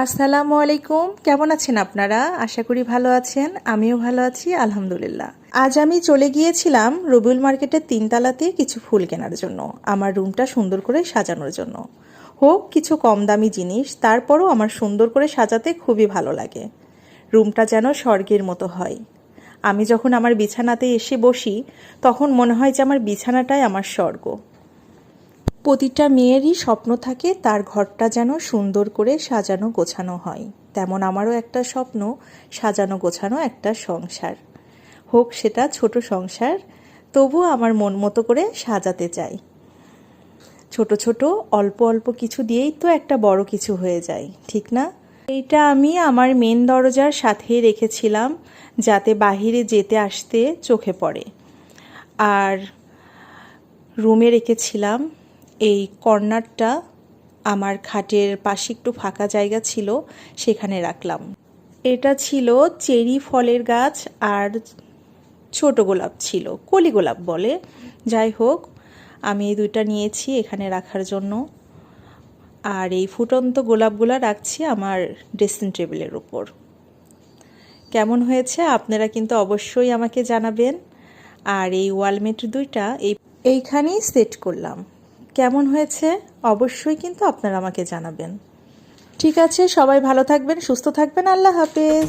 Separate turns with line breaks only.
আসসালামু আলাইকুম। কেমন আছেন আপনারা? আশা করি ভালো আছেন। আমিও ভালো আছি আলহামদুলিল্লাহ। আজ আমি চলে গিয়েছিলাম রবিউল মার্কেটের 3তলাতে কিছু ফুল কেনার জন্য, আমার রুমটা সুন্দর করে সাজানোর জন্য। হোক কিছু কম দামি জিনিস, তারপরও আমার সুন্দর করে সাজাতে খুবই ভালো লাগে। রুমটা যেন স্বর্গের মতো হয়। আমি যখন আমার বিছানাতে এসে বসি তখন মনে হয় যে আমার বিছানাটাই আমার স্বর্গ। প্রতিটা মেয়েরই স্বপ্ন থাকে তার ঘরটা যেন সুন্দর করে সাজানো গোছানো হয়। তেমন আমারও একটা স্বপ্ন, সাজানো গোছানো একটা সংসার। হোক সেটা ছোট সংসার, তবুও আমার মন মতো করে সাজাতে চাই। ছোট ছোট অল্প অল্প কিছু দিয়েই তো একটা বড় কিছু হয়ে যায়, ঠিক না? এইটা আমি আমার মেন দরজার সাথেই রেখেছিলাম যাতে বাহিরে যেতে আসতে চোখে পড়ে। আর রুমে রেখেছিলাম এই কর্নারটা, আমার খাটের পাশে একটু ফাঁকা জায়গা ছিল, সেখানে রাখলাম। এটা ছিল চেরি ফলের গাছ আর ছোট গোলাপ ছিল, কলি গোলাপ বলে। যাই হোক, আমি এই দুইটা নিয়েছি এখানে রাখার জন্য। আর এই ফুটন্ত গোলাপগুলো রাখছি আমার ড্রেসিং টেবিলের উপর। কেমন হয়েছে আপনারা কিন্তু অবশ্যই আমাকে জানাবেন। আর এই ওয়ালমেট দুইটা এইখানেই সেট করলাম। কেমন হয়েছে অবশ্যই কিন্তু আপনারা আমাকে জানাবেন। ঠিক আছে, সবাই ভালো থাকবেন, সুস্থ থাকবেন। আল্লাহ হাফেজ।